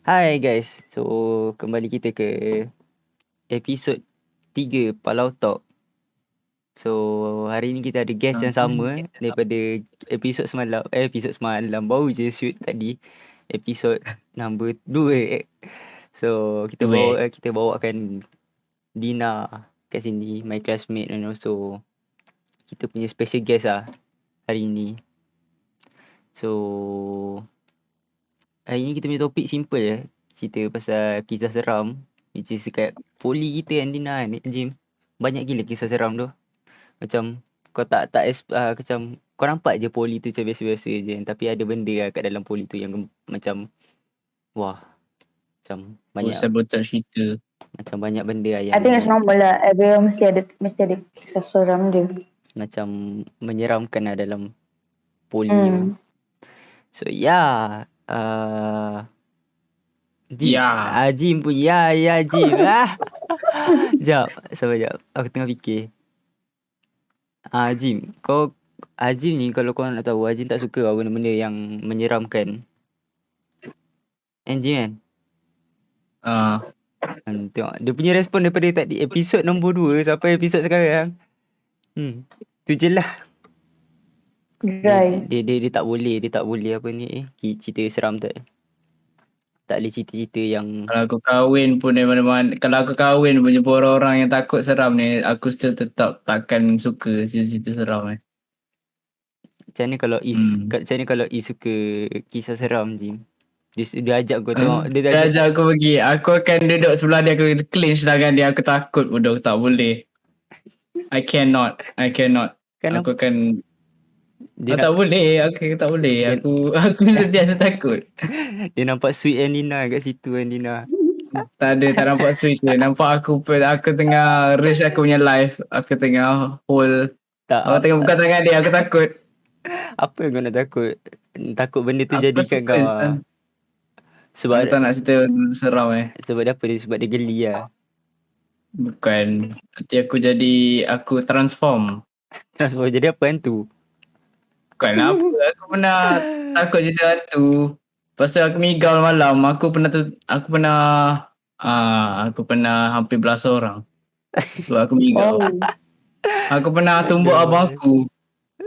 Hai guys, so kembali kita ke episod 3 Palau Talk. So hari ni kita ada guest yang sama daripada episod semalam baru je shoot tadi. Episod number 2. So kita bawakan Dina kat sini, my classmate, and also kita punya special guest lah hari ni. So hari ni kita punya topik simple je. Cerita pasal kisah seram, which is dekat poli kita kan Dina kan, Jim. Banyak gila kisah seram tu. Macam kau macam kau nampak je poli tu macam biasa-biasa je, tapi ada benda lah kat dalam poli tu yang macam wah, macam banyak Saya tak cerita. macam banyak benda lah I yang think it's normal lah. Everyone mesti ada kisah seram dia. macam menyeramkan lah dalam poli tu. So yeah, Jim. Ya. Jim pun ya Jim. Sekejap, sabar sekejap. Aku tengah fikir. Jim, Jim ni kalau kau nak tahu, Jim tak suka benda-benda yang menyeramkan. Jim kan? Tengok dia punya respon daripada tadi episod nombor 2 sampai episod sekarang. Tu je lah. Right. Dia tak boleh apa ni cerita seram tak. Tak boleh cerita-cerita yang Kalau aku kahwin pun kalau aku kahwin pun jumpa orang-orang yang takut seram ni, aku still tetap takkan suka cerita seram ni. Macam mana kalau Is suka kisah seram, Jim? Dia ajak kau tengok. Dia ajak aku pergi. Aku akan duduk sebelah dia. Aku clench tangan dia. Aku takut bodoh. Tak boleh. I cannot. Kenapa? Aku akan... Dia tak boleh. Aku tak boleh. Aku sentiasa takut. Dia nampak sweet Dina kat situ Dina. Tak nampak sweet dia. Nampak aku tengah raise aku punya life. Aku tengah hold. Aku tengah buka tangan dia. Aku takut. Apa yang kau nak takut? Takut benda tu jadi kat kau. Sebab aku tak nak cerita seram Sebab apa dia? Sebab dia geli lah. Bukan. Nanti aku transform. Transform jadi apa hantu? Bukan apa. Aku pernah takut cerita hantu. Pasal aku migau malam. Aku pernah hampir belas orang. Sebab aku migau. Aku pernah tumbuk abang aku.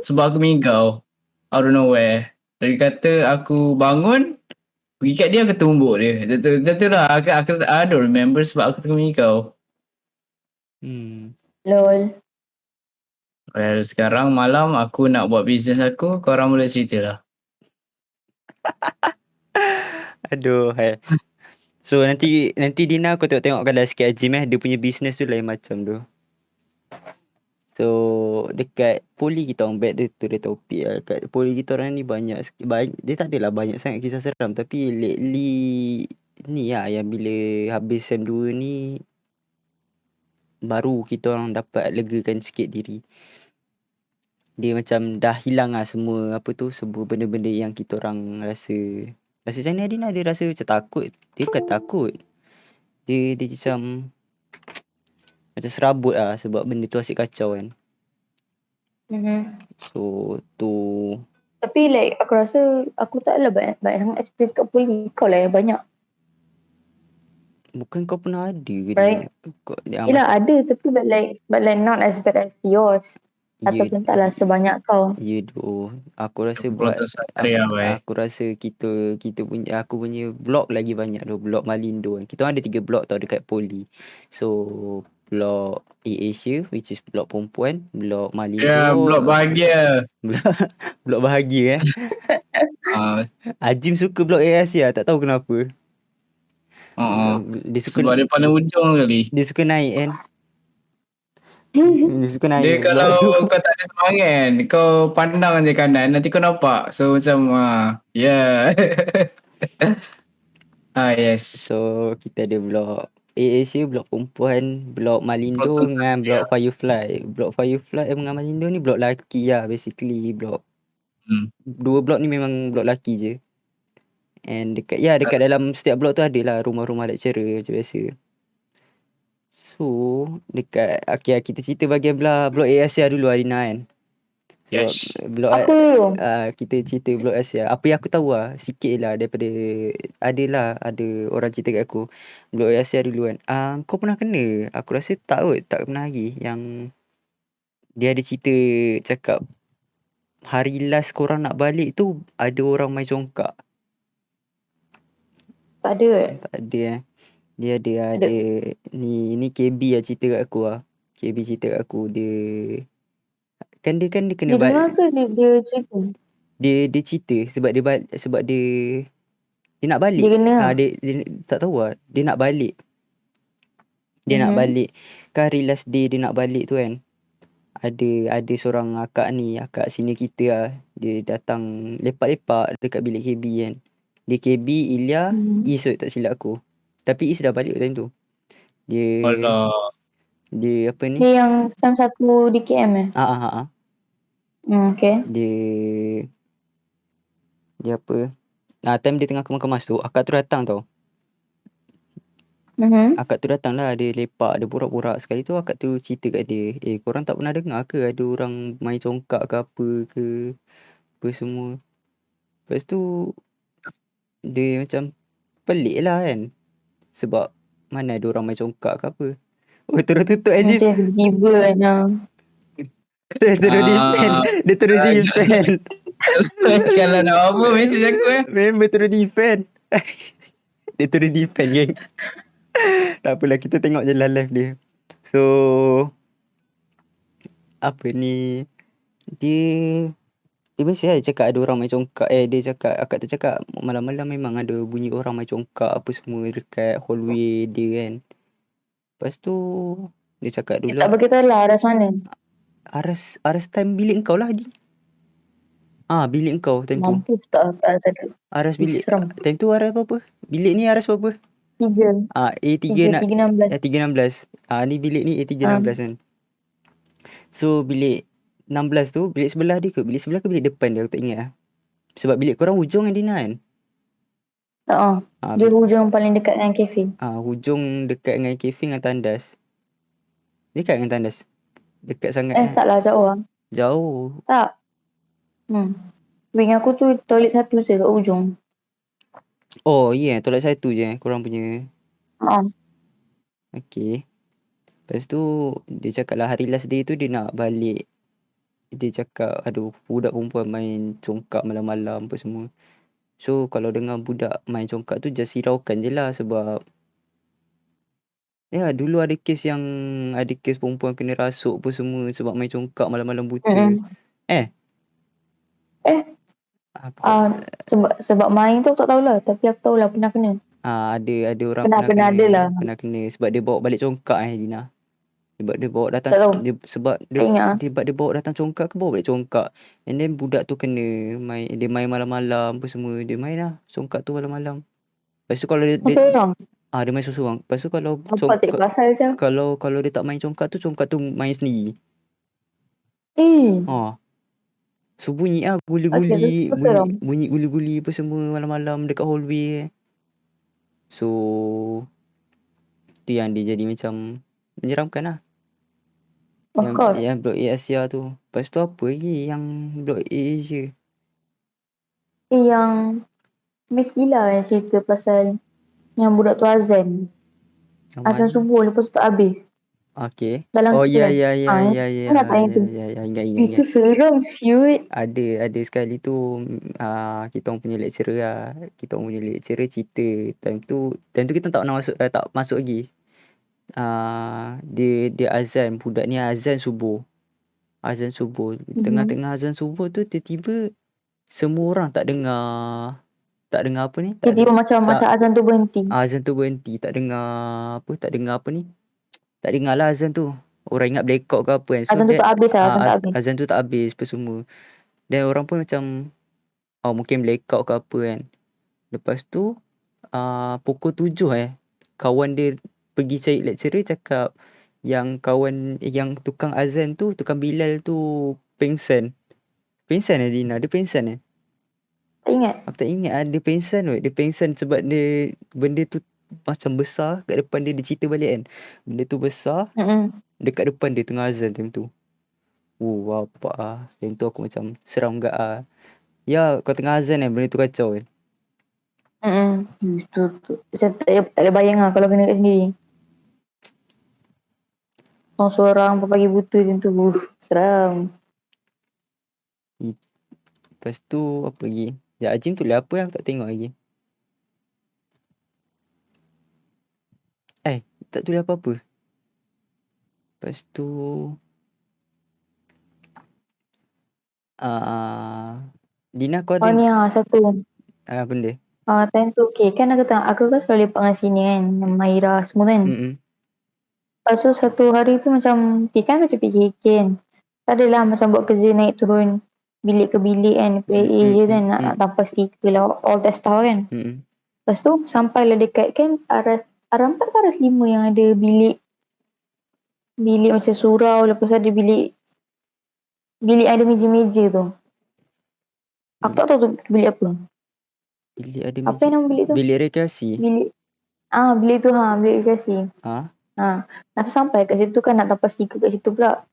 Sebab aku migau. Out of nowhere. Dia kata aku bangun. Pergi kat dia, aku tumbuk dia. Macam tu lah. I don't remember sebab aku tengah migau. Lol. Well, sekarang malam aku nak buat bisnes aku. Korang boleh cerita lah. Aduh. So nanti Dina aku tengok kalau sikit Jim Dia punya bisnes tu lain macam tu. So dekat poli kita orang back tu dia topik lah. Kat poli kita orang ni banyak dia tak adalah banyak sangat kisah seram. Tapi lately ni lah yang bila habis SEM 2 ni baru kita orang dapat legakan sikit diri. Dia macam dah hilang lah semua benda-benda yang kita orang rasa macam ni Adina. Dia rasa macam takut. Dia bukan takut. Dia macam serabut lah sebab benda tu asyik kacau kan. So tu. Tapi aku rasa aku tak ada banyak sangat experience kat poli. Kau lah yang banyak. Bukan kau pernah ada ke right? Yelah ada tapi but not as bad as yours. Ataupun taklah sebanyak kau. Ya tu. Aku rasa aku rasa aku punya blok lagi banyak tu. Blok Malindo. Kita ada 3 blok tau dekat poli. So blok Asia, which is blok perempuan. Blok Malindo. Ya, blok bahagia. Blok bahagia Jim suka blok Asia. Tak tahu kenapa. Dia suka sebab dia paling ujung kali. Dia suka naik kan. Dia kalau kau tak ada semangat kan, kau pandang je kanan, nanti kau nampak. So macam yeah. Yes. So kita ada blok Asia, blok perempuan, blok Malindo dengan blok Firefly. Blok Firefly dengan Malindo ni blok lelaki lah basically. Blok 2 blok ni memang blok lelaki je. And dekat dalam setiap blok tu adalah rumah-rumah lecturer macam biasa. So dekat kita cerita bahagian blok Asia dulu Adina kan. Sebab Yes. Blok Aku dulu. kita cerita Blok Asia. Apa yang aku tahu sikit lah daripada ada orang cerita kat aku. Blok Asia dulu kan. Kau pernah kena? Aku rasa tak kot, tak pernah lagi. Yang dia ada cerita cakap hari last korang nak balik tu ada orang main congkak. Tak ada. Tak ada Dia Ada. ada ni KB cerita kat aku KB cerita kat aku dia dia kena Dia dengar balik. ke dia cerita? Dia cerita sebab dia nak Dia balik. kena lah. Dia tak tahu dia nak balik. Dia nak balik. Kan hari last day dia nak balik tu kan. Ada seorang akak senior kita lah. Dia datang lepak-lepak dekat bilik KB kan. Dia KB, Ilya, Is tak silap aku. Tapi Is dah balik time tu. Alah. Dia apa ni? Dia yang time satu di KM okay. Dia apa? Time dia tengah kemas-kemas tu, akak tu datang tau. Akak tu datang lah, dia lepak, dia borak-borak. Sekali tu akak tu cerita kat dia, korang tak pernah dengar ke ada orang main congkak ke apa ke apa semua. Lepas tu dia macam pelik lah kan. Sebab mana ada orang main congkak ke apa. Terus tutup je. Macam tiba kan. Dia terus defend. Dia terus defend. Kalau nak apa mesej aku Member terus defend. Dia terus defend geng. Tak apalah, kita tengok je lah live dia. So apa ni, dia mesti lah cakap ada orang main congkak. Dia cakap, akak tu cakap malam-malam memang ada bunyi orang main congkak apa semua dekat hallway dia kan. Lepas tu dia cakap dulu Dia tak beritahu lah aras mana. Aras time bilik kau lah Adi. Bilik kau time tu. Mampu tak ada. Aras bilik Seram. time tu aras apa? Bilik ni aras apa? 3. A3 316. Ni bilik ni A316 kan. So bilik 16 tu bilik sebelah dia ke? Bilik sebelah ke bilik depan dia? Aku tak ingat lah. Sebab bilik korang hujung kan Dina kan? Dia hujung paling dekat dengan kafe. Hujung dekat dengan kafe dengan tandas. Dekat dengan tandas. Dekat sangat. Taklah jauh lah. Jauh. Tak. Wing aku tu toilet satu je kat ujung. Oh yeah, toilet satu je korang punya. Okay. Lepas tu dia cakap lah hari last day tu dia nak balik. Dia cakap aduh budak perempuan main congkak malam-malam apa semua. So kalau dengar budak main congkak tu just hiraukan je lah. Sebab dulu ada kes perempuan kena rasuk apa semua sebab main congkak malam-malam buta. Sebab main tu aku tak tahulah. Tapi aku tahulah pernah kena. Ada orang pernah ada lah. Pernah kena sebab dia bawa balik congkak Dina. Sebab dia bawa datang Tak tahu. dia bawa datang congkak ke bawa balik congkak. And then budak tu kena dia main malam-malam apa semua. Dia main lah congkak tu malam-malam. Lepas tu kalau dia seorang. Dia main seorang. Lepas tu kalau kalau dia tak main congkak tu main sendiri. So bunyi guli-guli, bunyi guli-guli apa semua malam-malam dekat hallway. So tu yang dia jadi macam menyeramkan lah. Yang Blok A Asia tu. Lepas tu apa lagi yang Blok A Asia? Yang Miss Gila yang cerita pasal yang budak tu azan. Azan subuh lepas tu tak habis. Okay. Dalam ya. Ingat tak itu? Ingat. Itu seram siut. Ada sekali tu kita orang punya lecturer lah. Kita orang punya lecturer cerita time tu kita tak nak masuk lagi. Dia azan, budak ni azan subuh. Tengah-tengah azan subuh tu tiba-tiba semua orang tak dengar apa ni? Tiba-tiba macam azan tu berhenti. Azan tu berhenti, tak dengar apa ni? Tak dengar lah azan tu. Orang ingat blackout ke apa kan. Azan tu tak habis lah. Azan tu tak habis apa semua. Dan orang pun macam mungkin blackout ke apa kan. Lepas tu pukul 7 kawan dia pergi cari lecturer cakap yang tukang azan tu, tukang Bilal tu pengsan. Pengsan Dina, dia pengsan Tak ingat. Aku tak ingat dia pengsan kot. Dia pengsan sebab dia benda tu macam besar kat depan dia cerita balik kan. Benda tu besar dekat depan dia tengah azan time tu. Bapak ah. Yang tu aku macam seram gak ah. Ya, kau tengah azan benda tu kacau kan. Tu. Saya tak boleh bayang lah kalau kena kat sendiri. Seorang pagi buta macam tu. Seram. Lepas tu apa lagi? Ya, Ajim tu lah apa yang aku tak tengok lagi. Tak tulis apa-apa. Lepas tu Dina kau ada Ni satu. benda? Time tu kan aku kan selalu lepak dengan sini kan. Dengan Maira semua kan. Lepas tu satu hari tu macam kan aku fikir kan. Tak adalah macam buat kerja naik turun bilik ke bilik kan. Asia kan nak tanpa stiker lah. All that stuff kan. Lepas tu sampailah dekat kan aras 4 ke aras 5 yang ada bilik macam surau. Lepas ada bilik ada meja-meja tu. Aku tak tahu tu bilik apa. Bilik ada Apa yang nama bilik tu? Bilik rekreasi. Bilik tu bilik rekreasi. Nak sampai kat situ kan nak tanpa stiker kat situ pula.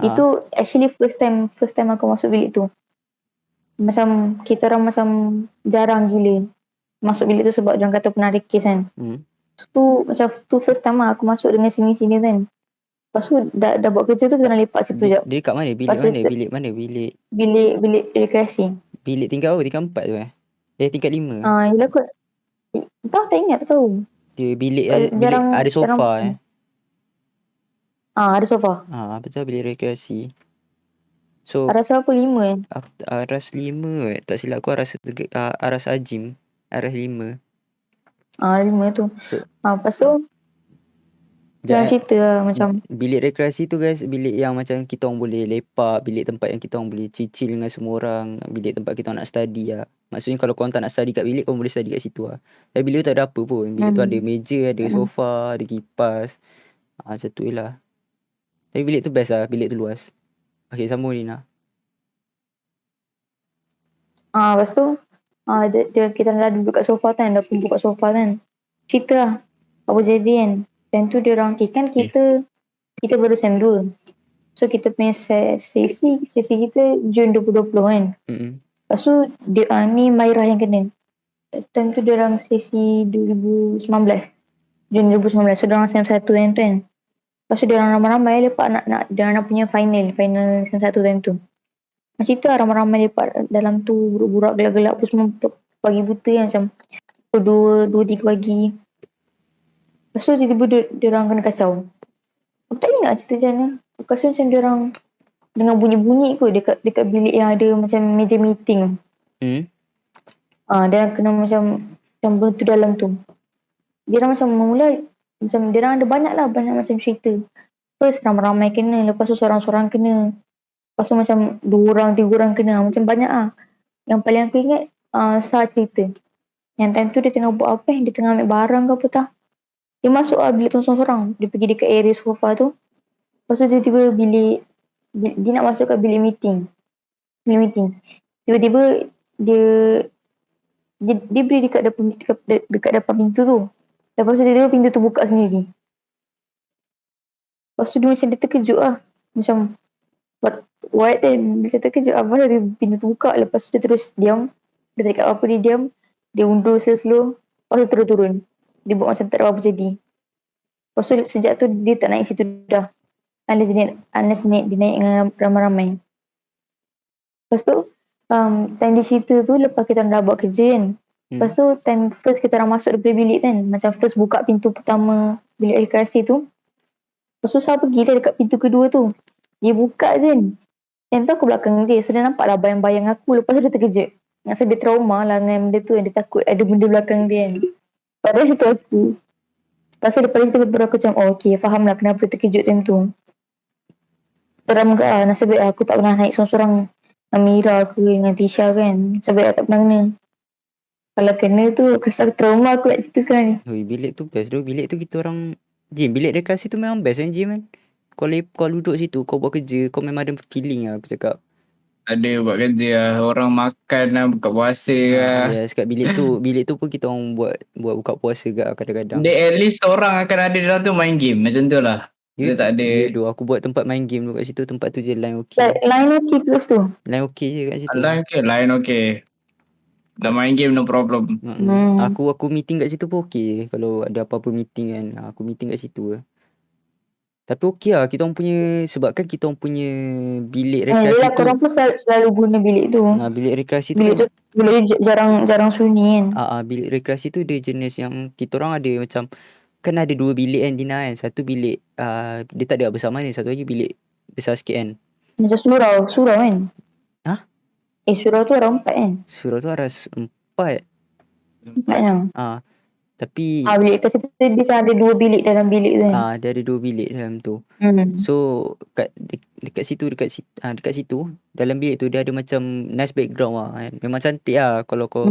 Itu actually first time aku masuk bilik tu. Macam kita orang macam jarang gila masuk bilik tu sebab orang kata pernah ada kes kan. Tu macam tu first time aku masuk dengan sini-sini kan. Lepas tu dah buat kerja tu kena lepak situ jap. Dia kat mana? Bilik mana? Bilik rekreasi. Bilik tingkat berapa? Tingkat 4 tu tingkat 5. Yelah kot. Tak ingat, tak tahu. Dia bilik ada sofa ada sofa. Betul, bilik rekreasi. So Aras aku 5 aras 5 tak silap aku aras Ajim. Aras 5. 5 tu. So, lepas tu jangan cerita lah, macam bilik rekreasi tu guys, bilik yang macam kita orang boleh lepak, bilik tempat yang kita orang boleh chill dengan semua orang, bilik tempat kita orang nak study lah. Maksudnya kalau korang tak nak study kat bilik, korang boleh study kat situ lah. Tapi bilik tu tak ada apa pun. Bilik tu ada meja, ada sofa, ada kipas. Macam tu je lah. Tapi bilik tu best lah, bilik tu luas. Okay, sambung Lina. Lepas tu kita dah duduk kat sofa kan, dah kumpul kat sofa kan. Cerita lah apa jadi kan. Dan tu dia orang kan kita baru SEM 2. So kita punya sesi kita Jun 2020 kan. Lepas tu ni Maira yang kena. Time tu dia orang sesi 2019. Jun 2019. So dia orang SEM 1 time tu kan. Lepas tu dia orang ramai-ramai lepak nak dia orang punya final SEM 1 time tu. Macam tu ramai-ramai lepak dalam tu burak-burak gelap-gelap pun semua pagi buta kan, macam 2-3 pagi. Lepas tu tiba-tiba dia orang kena kacau. Aku tak ingat cerita macam mana. Aku rasa macam dia orang dengar bunyi-bunyi kot dekat bilik yang ada macam meja meeting. Dia orang kena macam benda tu dalam tu. Dia orang macam mula macam dia orang ada banyak macam cerita. First ramai-ramai kena, lepas tu seorang-seorang kena. Lepas tu macam 2 orang, 3 orang kena. Macam banyak lah. Yang paling aku ingat Sah cerita. Yang time tu dia tengah buat apa, dia tengah ambil barang ke apa tak. Dia masuk bilik tu seorang-seorang. Dia pergi dekat area sofa tu. Lepas tu tiba-tiba dia nak masuk kat bilik meeting. Tiba-tiba dia berdiri dekat depan pintu tu. Lepas tu tiba-tiba pintu tu buka sendiri. Lepas tu dia terkejut lah. Macam what then? Dia terkejut apa dia pintu tu buka. Lepas tu dia terus diam. Dia cakap apa, dia diam. Dia undur slow-slow. Lepas tu terus turun. Dia buat macam tak ada apa jadi. Lepas tu sejak tu dia tak naik situ dah. Unless dia naik dengan ramai-ramai. Lepas tu time dia cerita tu lepas kita dah buat kerja kan. Lepas tu time first kita orang masuk daripada bilik kan. Macam first buka pintu pertama bilik rekreasi tu. Lepas tu Sah pergi dekat pintu kedua tu. Dia buka kan. Yang tu aku belakang dia. So dia nampak lah bayang-bayang aku. Lepas tu dia terkejut. Rasa dia trauma lah dengan benda tu. Dia takut ada benda belakang dia kan. Padahal situ aku. Lepas tu daripada situ baru aku macam okay, faham lah kenapa dia terkejut macam tu. Seram ke lah. Nasib baik aku tak pernah naik seorang-seorang dengan Mira ke dengan Tisha kan. Nasib baik tak pernah kena. Kalau kena tu kesal trauma aku nak cerita sekarang ni. Bilik tu best tu. Bilik tu kita orang Jim, bilik rekreasi tu memang best kan Jim kan. Kau duduk situ, kau buat kerja, kau memang ada feeling lah aku cakap. Ada buat kerja lah. Orang makan lah, buka puasa lah. Yes, kat bilik tu pun kita orang buat buka puasa kat kadang-kadang. At least orang akan ada dalam tu main game. Macam tu lah. Dia tak ada. Ya doh, aku buat tempat main game dulu kat situ. Tempat tu je line okey. Like, line okey ke kat situ? Line okey je kat situ. Lain okey. Dah main game no problem. Aku meeting kat situ pun okey je. Kalau ada apa-apa meeting kan, aku meeting kat situ je. Tapi okey lah kita orang punya, sebab kan kita orang punya bilik rekreasi Yelah, tu. korang pun selalu guna bilik tu. Bilik rekreasi tu Bilik tu jarang sunyi kan. bilik rekreasi tu dia jenis yang kita orang ada macam, kan ada 2 bilik kan Dina kan. Satu bilik dia tak ada besar mana, satu lagi bilik besar sikit kan. Macam surau kan. Hah? Surau tu ada 4 kan. Surau tu ada 4. 4 yang. Tapi Bilik kat situ dia macam ada 2 bilik dalam bilik tu kan. dia ada 2 bilik dalam tu. Hmm. So dekat situ dalam bilik tu dia ada macam nice background lah kan. Memang cantik lah kalau kau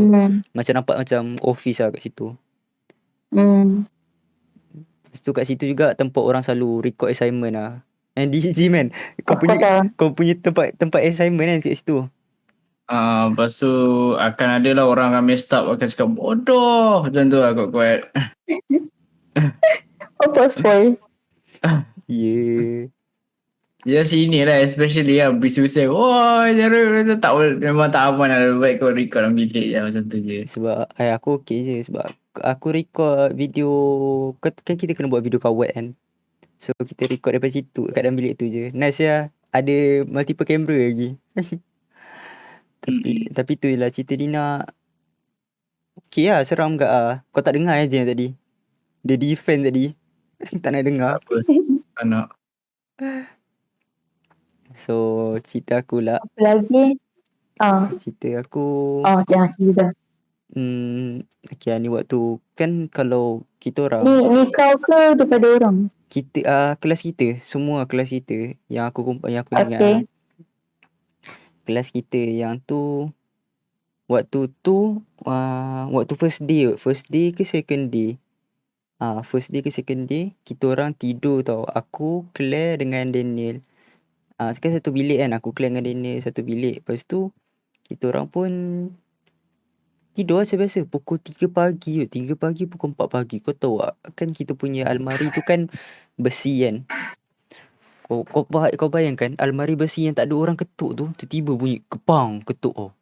macam nampak macam office lah kat situ. Lepas tu kat situ juga tempat orang selalu record assignment lah. And this is man, kau punya tempat assignment kan kat situ. Lepas tu akan ada lah orang akan messed up, akan cakap bodoh macam tu lah kuat-kuat. Apa spoil? Yeah. Ya sini lah especially lah bising-bising. Wah, tak memang tak aman lah. Lebih baik kau record dalam bilik je macam tu je. Sebab aku okey je sebab aku record video, kan kita kena buat video kawat kan. So kita record daripada situ kat dalam bilik tu je. Nice lah. Ada multiple camera lagi. Tapi tu je lah cerita Dina. Okey lah, seram gak lah. Kau tak dengar je tadi. Dia defend tadi. Tak nak dengar. Apa? Tak nak. So cerita aku lah. Apa lagi? Cerita aku. Jangan cerita. Okay, ni waktu kan kalau kita orang. Ni kau ke daripada orang? Kita kelas kita, semua kelas kita yang aku ingat. Okay. Kelas kita yang tu waktu tu waktu first day ke second day. First day ke second day kita orang tidur tau. Aku, Claire dengan Daniel. Sekarang satu bilik kan. Aku, Claire dengan Daniel satu bilik. Lepas tu kita orang pun tidur macam biasa. Pukul 3 pagi. 3 pagi pukul 4 pagi. Kau tahu tak? Kan kita punya almari tu kan besi kan. Kau bayangkan almari besi yang tak ada orang ketuk tu. Tiba-tiba bunyi kepang ketuk.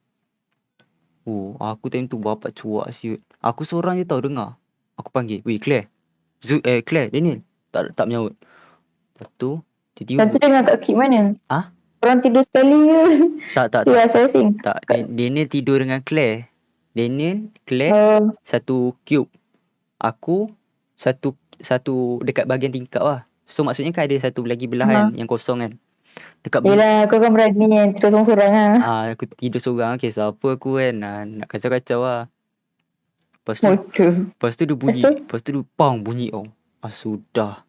Aku time tu bapak cuak siut. Aku seorang je tau dengar. Aku panggil. Weh Claire. Claire, Daniel. Tak menyaut. Lepas tu tiba-tiba. Lepas tu dengan kat kip mana? Orang tidur sekali ke? Tak. Asing. Tak. Daniel tidur dengan Claire. Claire satu cube. Aku satu dekat bahagian tingkap lah. So maksudnya kan ada satu lagi belahan yang kosong kan. Yelah, kau kan berani kan tidur seorang-seorang lah. Aku tidur seorang. Okay, siapa aku kan. Nak kacau-kacau lah. Lepas tu dia bunyi. Lepas tu dia bunyi tau. Sudah.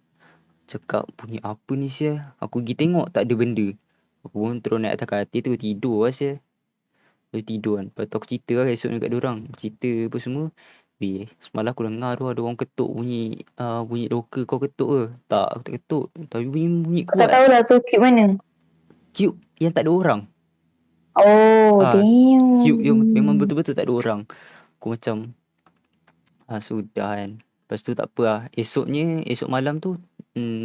Cakap bunyi apa ni sia. Aku pergi tengok tak ada benda. Aku pun terus naik atas katil tu tidur lah sia. Tidur kan. Lepas tu aku cerita lah esok dekat diorang. Cerita apa semua. Semalam aku dengar tu ada orang ketuk bunyi loker kau ketuk ke? Tak, aku tak ketuk. Tapi bunyi Kau kuat. tak tahulah tu cube mana? Cube yang tak ada orang. Damn. Cube yang memang betul-betul tak ada orang. Aku macam sudah kan. Lepas tu tak apa lah. Esok malam tu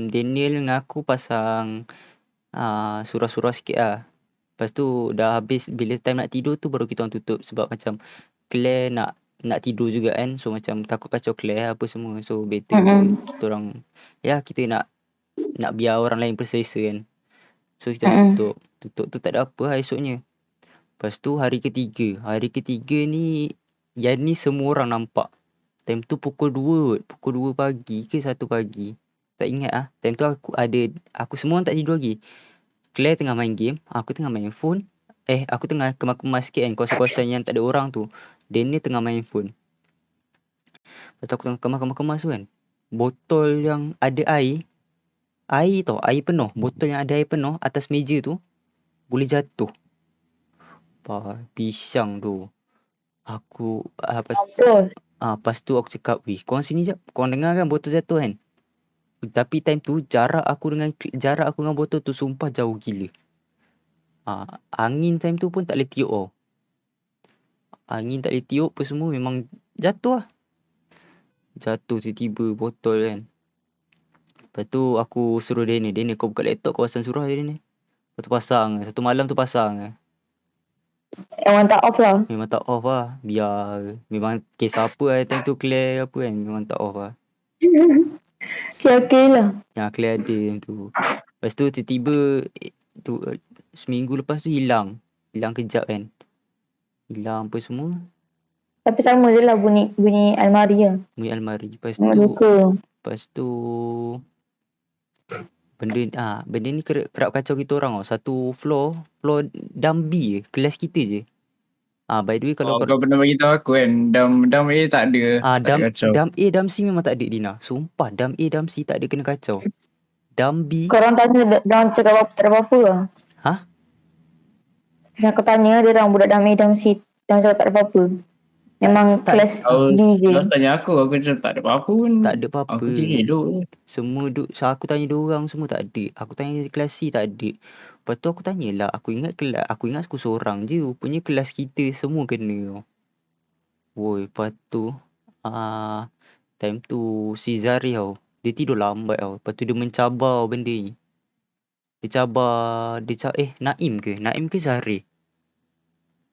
Daniel dengan aku pasang surah-surah sikit lah. Lepas tu dah habis, bila time nak tidur tu baru kita orang tutup. Sebab macam Claire nak tidur juga kan. So macam takut kacau Claire apa semua. So better kita orang, kita nak biar orang lain berselesa kan. So kita tutup tu tak ada apa lah esoknya. Lepas tu hari ketiga ni yang ni semua orang nampak. Time tu pukul 2 pagi ke 1 pagi. Tak ingat lah. Time tu aku semua orang tak tidur lagi. Claire tengah main game. Aku tengah main phone. Aku tengah kemas-kemas sikit kan. Kawasan-kawasan yang tak ada orang tu. Daniel tengah main phone. Lepas tu aku tengah kemas-kemas tu kan. Botol yang ada air. Air tau. Air penuh. Botol yang ada air penuh atas meja tu. Boleh jatuh. Pisang tu. Aku lepas tu aku cakap, korang sini jap. Korang dengar kan botol jatuh kan? Tapi time tu jarak aku dengan botol tu sumpah jauh gila. Angin time tu pun tak boleh tiup tau. Angin tak boleh tiup apa semua, memang jatuh lah. Jatuh tiba-tiba botol kan. Lepas tu aku suruh Daniel, kau buka laptop kau pasang surah je ni. Lepas tu pasang. Satu malam tu pasang. Memang tak off lah. Memang tak off lah. Biar memang kes apa lah time tu clear apa kan. Memang tak off lah. Okay lah. Yang clear ada time tu. Lepas tu tiba-tiba tu seminggu lepas tu hilang. Hilang kejap kan. Hilang apa semua. Tapi sama je lah bunyi almari lah. Bunyi almari. Lepas Memang tu benda ni kerap kacau kita orang tau. Satu floor dam B je. Kelas kita je. By the way kalau kau pernah bagi tahu aku kan, dam A tak ada. Tak ada kacau. dam A, dam C memang tak ada Dina. Sumpah dam A, dam C tak ada kena kacau. Dam B. Korang tanya, diorang cakap apa, tak ada apa-apa lah. Hah? Yang aku tanya, dia orang budak dam A, dam C. Diorang cakap tak ada apa-apa. Memang kelas Kau B je. tanya aku macam tak ada apa-apa pun. Tak ada apa-apa. Aku tidur je. Semua aku tanya dia orang semua tak ada. Aku tanya kelas C tak ada. Lepas tu aku tanyalah, aku ingat aku seorang je. Rupanya kelas kita semua kena. Woi, lepas tu time tu si Zari tau. Dia tidur lambat tau. Lepas tu dia mencabar benda ni. Naim ke Zari?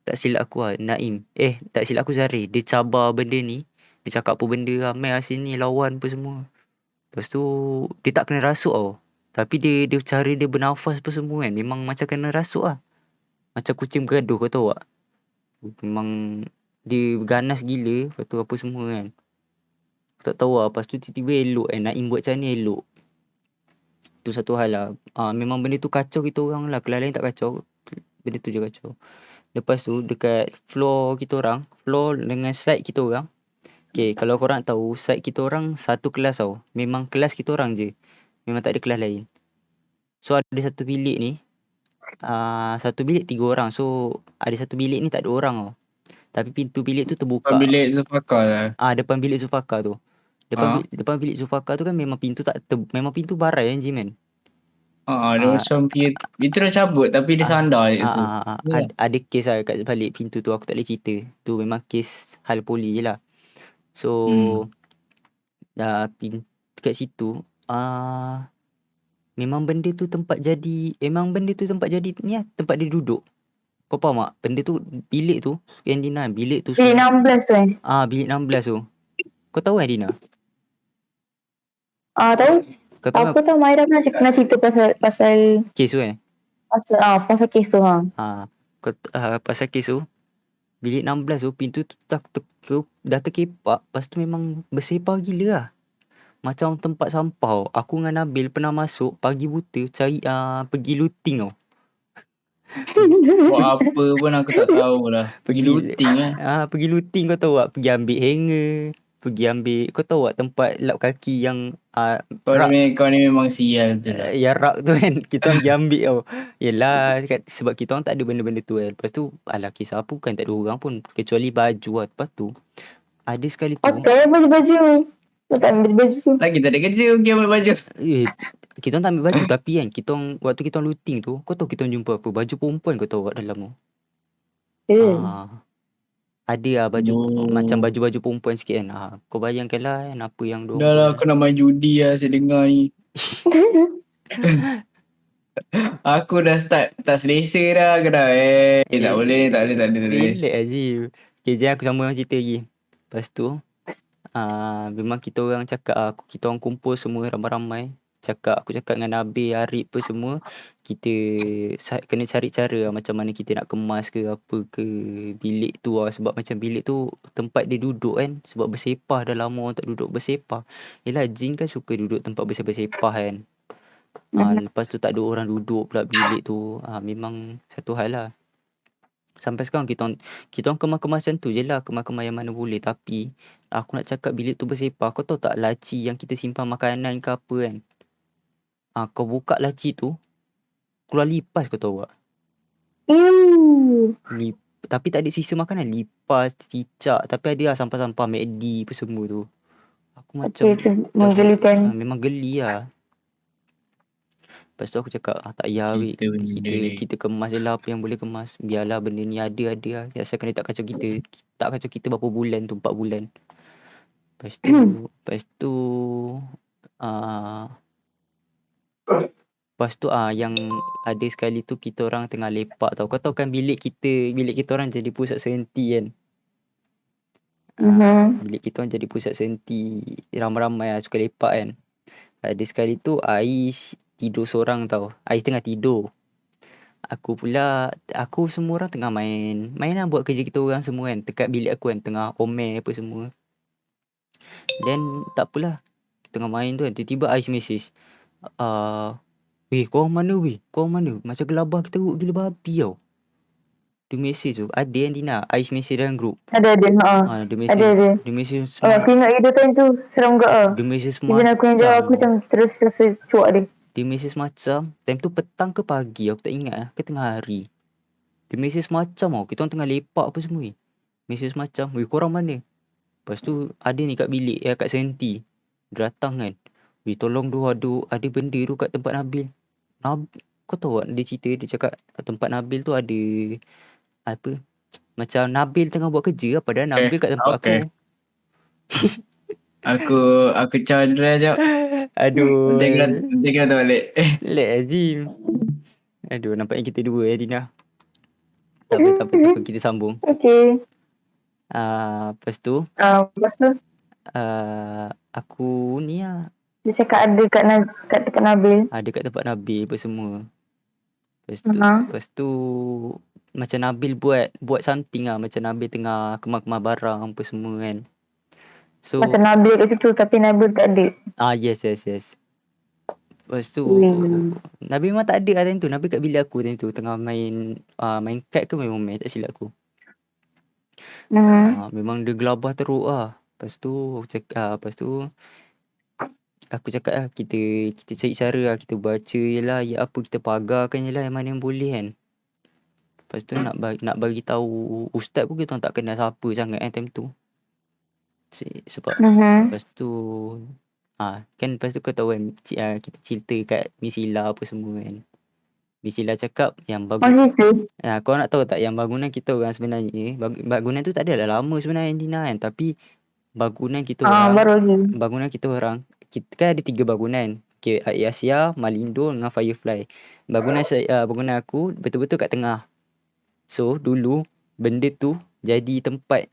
Tak silap aku lah, Naim. Tak silap aku Zari. Dia cabar benda ni. Dia cakap apa benda ramai lah sini lawan apa semua. Lepas tu dia tak kena rasuk tau. Tapi dia cara dia bernafas apa semua kan. Memang macam kena rasuk lah. Macam kucing bergaduh kau tahu tak? Memang dia ganas gila. Lepas tu apa semua kan. Aku tak tahu lah. Lepas tu tiba-tiba elok kan. Naim buat macam ni elok. Tu satu hal lah. Memang benda tu kacau kita orang lah. Kelas lain tak kacau. Benda tu je kacau. Lepas tu dekat floor kita orang. Floor dengan side kita orang. Okay, kalau korang tahu. Side kita orang satu kelas tau. Memang kelas kita orang je. Memang tak ada kelas lain. So ada satu bilik ni. Satu bilik 3 orang. So ada satu bilik ni tak ada orang tau. Tapi pintu bilik tu terbuka. Depan bilik Zulfaka lah. Depan bilik Zulfaka tu. Depan bilik Zulfaka tu kan memang pintu memang pintu barai kan Jim kan. Dia macam itu dah cabut tapi dia sandar je tu. Ada kes lah kat balik pintu tu. Aku tak boleh cerita. Tu memang kes hal poli je lah. So kat situ memang benda tu tempat jadi ni lah. Tempat dia duduk. Kau faham tak? Benda tu bilik tu kan Dina. Bilik tu Bilik 16 tu bilik 16 tu. Kau tahu kan Dina? Tahu. Kau tahu Aku tahu Maira pernah cerita pasal kes tu kan? Pasal kes tu Pasal kes tu. Bilik 16 tu pintu tu dah terkepak. Lepas tu memang bersepah gila lah. Macam tempat sampah. Aku dengan Nabil pernah masuk pagi buta cari pergi looting tau. Buat apa pun aku tak tahu lah. Pergi looting lah. Pergi looting kau tahu tak? Pergi ambil hanger. Pergi ambil kau tahu tak tempat lap kaki yang kau ni memang sial tu lah. Yang rak tu kan. Kita orang pergi ambil tau. Yelah sebab kita orang tak ada benda-benda tu kan. Lepas tu kisah apa bukan tak ada orang pun. Kecuali baju lah. Lepas tu ada sekali tu. Okay, baju-baju. Kau tak ambil baju tu. Lagi tak ada kerja pergi ambil baju. Kita orang tak ambil baju. Tapi kan waktu kita orang looting tu. Kau tahu kita orang jumpa apa? Baju perempuan kau tahu kat dalam tu. Ada lah baju macam baju-baju perempuan sikit kan. Kau bayangkan lah kan apa yang diorang. Dah lah aku nak main judi lah saya dengar ni. Aku dah start tak selesa dah. Aku dah tak boleh. Relax Azim. Okay je aku sambung cerita lagi. Lepas tu memang kita orang cakap kita orang kumpul semua ramai-ramai. Aku cakap dengan Nabil, Arif apa semua. Kita kena cari cara macam mana kita nak kemas ke apa ke bilik tu lah. Sebab macam bilik tu tempat dia duduk kan. Sebab bersepah dah lama orang tak duduk bersepah. Yelah jin kan suka duduk tempat bersepah kan. Lepas tu tak ada orang duduk pula bilik tu. Memang satu hal lah. Sampai sekarang kita orang kemas-kemas macam tu je lah. Kemas-kemas yang mana boleh. Tapi aku nak cakap bilik tu bersepah. Kau tahu tak laci yang kita simpan makanan ke apa kan. Kau buka laci tu. Keluar lipas kau tahu tak. Tapi tak ada sisa makanan. Lipas, cicak. Tapi ada lah sampah-sampah McD apa semua tu. Aku macam menggelikan. Memang geli lah. Lepas tu aku cakap tak payah kita kemas je lah apa yang boleh kemas. Biarlah benda ni ada lah. Asalkan dia tak kacau kita. Tak kacau kita berapa bulan tu, 4 bulan. Lepas tu Lepas tu yang ada sekali tu kita orang tengah lepak tau. Kau tahu kan bilik kita orang jadi pusat senti kan. Bilik kita orang jadi pusat senti. Ramai-ramai suka lepak kan. Ada sekali tu Ais tidur seorang tau. Ais tengah tidur. Aku semua orang tengah main lah buat kerja kita orang semua kan. Dekat bilik aku kan tengah omer apa semua. Then tak apalah. Tengah main tu kan tiba-tiba Ais message. Weh korang mana weh? Korang mana? Macam gelabah kita teruk gila babi tau. Dia message tu. Ada kan Dina? Ais message dalam group. Ada. Dia message. Ada. Dia message Aku ingat kita time tu seram gak Dia message Even aku yang jawab aku macam terus rasa cuak dia. Dia message macam time tu petang ke pagi aku tak ingat ke tengah hari. Dia message macam kita orang tengah lepak apa semua ni. Message macam, "Weh korang mana?" Lepas tu ada ni kat bilik kat Senti. Dia datang kan. "Weh tolong tu ada benda tu kat tempat Nabil." Kau tahu tak dia cerita dia cakap tempat Nabil tu ada apa? Macam Nabil tengah buat kerja padahal Nabil kat tempat aku. Aku candra jap. Aduh. Tengok tu balik. Lek Azim. Aduh nampaknya kita dua Dina. Tak apa kita sambung. Okay. Lepas tu aku ni lah. Dia cakap ada kat tempat Nabil. Ada kat tempat Nabil apa semua. Lepas tu macam Nabil buat something lah. Macam Nabil tengah kemas-kemas barang apa semua kan. So Macam Nabil kat situ tapi Nabil tak ada. Yes. Lepas tu Nabil memang tak ada lah time tu. Nabil kat bilik aku time tu tengah main kad ke main tak silap aku. Memang dia gelabah teruk lah. Lepas tu aku cakap lah kita cari cara lah. Kita baca je lah apa kita pagarkan je lah yang mana yang boleh kan. Lepas tu nak bagi tahu ustaz pun kita tak kenal siapa sangat time tu. Sebab lepas tu kan lepas tu kau tahu kan kita cerita kat Miss Ila apa semua kan. Miss Ila cakap yang bagus. Kau nak tahu tak yang bangunan kita orang sebenarnya bangunan tu tak adalah lama sebenarnya Dina kan. Tapi bangunan kita orang bangunan kita orang kita kan ada 3 bangunan. Asia, Malindo dengan Firefly. Bangunan aku betul-betul kat tengah. So dulu benda tu jadi tempat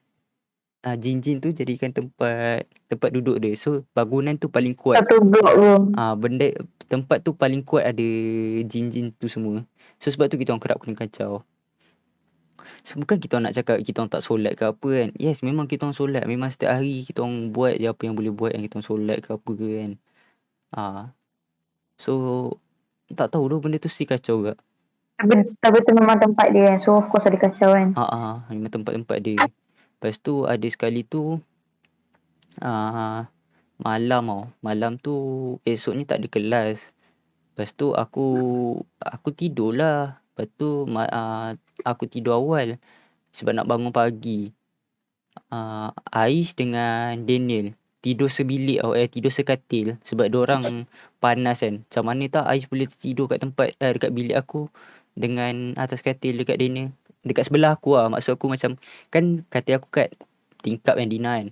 jin-jin tu jadikan tempat duduk dia. So bangunan tu paling kuat. Satu blok tu. Tempat tu paling kuat ada jin-jin tu semua. So sebab tu kita orang kerap kena kacau. So bukan kita nak cakap kita orang tak solat ke apa kan. Yes memang kita orang solat. Memang setiap hari kita orang buat je apa yang boleh buat yang kita orang solat ke apa ke kan. So tak tahu tu benda tu si kacau ke. Tapi tu memang tempat dia kan. So of course ada kacau kan. Memang tempat dia. Lepas tu ada sekali tu malam tu esoknya tak ada kelas. Lepas tu aku tidur lah. Lepas tu aku tidur awal sebab nak bangun pagi. Ais dengan Daniel tidur sebilik tidur sekatil sebab diorang panas kan. Macam mana tak Ais boleh tidur kat tempat dekat bilik aku dengan atas katil dekat Daniel. Dekat sebelah aku lah. Maksud aku macam kan katil aku kat tingkap yang Dina kan.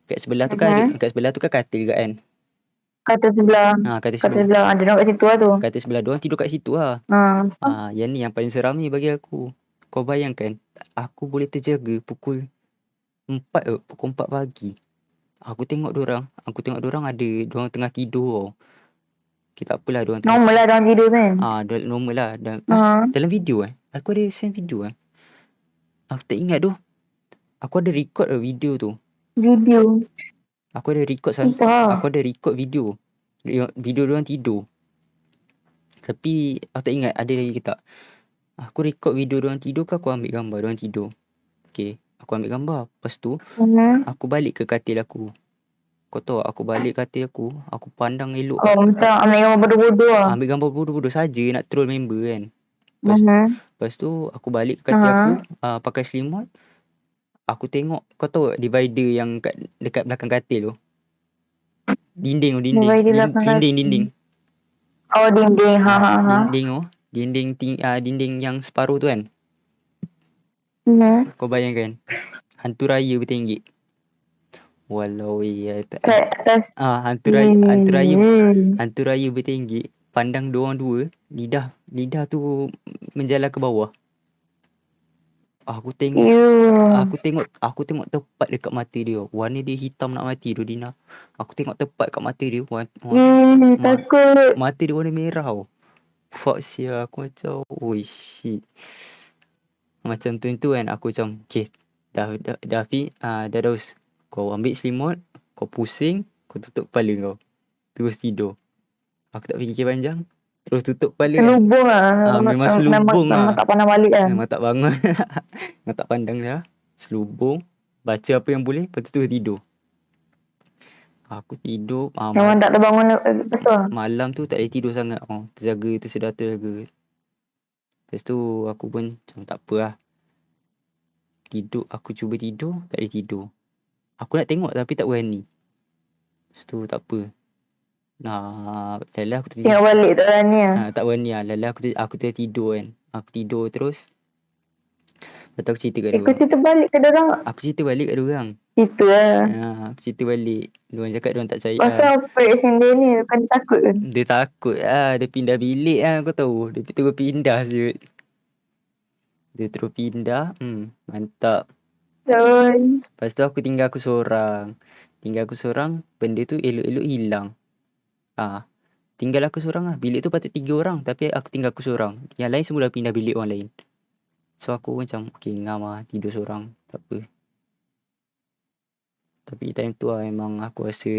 Kat sebelah tu kan katil juga kan. Katil sebelah. Katil sebelah. Ada orang kat situ lah tu. Katil sebelah diorang tidur kat situ lah. Yang ni yang paling seram ni bagi aku. Kau bayangkan aku boleh terjaga pukul 4 pagi. Aku tengok diorang ada diorang tengah tidur. Okay, tak apalah diorang normal lah diorang tidur kan. Normal lah. Dalam video aku ada send video aku tak ingat tu. Aku ada record video tu. Aku ada record video. Video diorang tidur. Tapi aku tak ingat ada lagi ke tak. Aku record video diorang tidur ke aku ambil gambar diorang tidur. Okay, aku ambil gambar. Lepas tu aku balik ke katil aku. Kau tahu aku balik katil aku pandang elok. Macam ambil gambar bodoh-bodoh lah. Ambil gambar bodoh-bodoh saja nak troll member kan. Lepas tu aku balik ke katil aku pakai selimut. Aku tengok, kau tahu divider yang dekat belakang katil tu. Dinding. Dinding. Oh dinding. Dinding yang separuh tu kan. Kau bayangkan hantu raya bertinggi. Walau ya tak. Kat atas. Hantu raya bertinggi. Pandang diorang dua, lidah tu menjalar ke bawah. Aku tengok aku tengok tepat dekat mata dia. Warna dia hitam nak mati tu, Dina. Aku tengok tepat kat mata dia. Takut. Mata dia warna merah tau. Fuck sia, aku macam oi shit. Macam tu kan aku macam okay, dah Fi, dah Daus. Kau ambil selimut, kau pusing, kau tutup kepala kau. Terus tidur. Aku tak fikir panjang. Terus tutup kepala kan. Selubung lah. Memang selubung memang lah. tak pandang balik kan. Memang tak bangun. Memang tak pandang dah. Selubung. Baca apa yang boleh. Lepas tu terus tidur. Aku tidur. Memang tak terbangun lepas tu lah. Malam tu tak boleh tidur sangat. Tersedak-terjaga. Lepas tu aku pun macam tak apa lah. Tidur. Aku cuba tidur. Tak boleh tidur. Aku nak tengok tapi tak berani. Lepas tu tak apa. Lala aku tertidur. Tengok balik tak berani lah. Tak berani lah. Lala aku tertidur kan. Aku tidur terus. Lepas tu aku cerita kat Kau diorang. cerita balik ke diorang? Aku cerita balik kat diorang. Cerita lah. Aku cerita balik. Diorang cakap diorang tak percaya. Pasal operation dia ni kan dia takut kan. Dia takut lah. Dia pindah bilik lah kau tahu. Dia terus pindah siut. Dia terus pindah. Mantap. Betul. Lepas tu aku tinggal aku seorang. Benda tu elok-elok hilang. Tinggal aku seorang lah. Bilik tu patut 3 orang. Tapi aku tinggal aku seorang. Yang lain semua dah pindah bilik orang lain. So aku macam okay, ngam lah tidur seorang. Tak apa. Tapi time tu lah memang aku rasa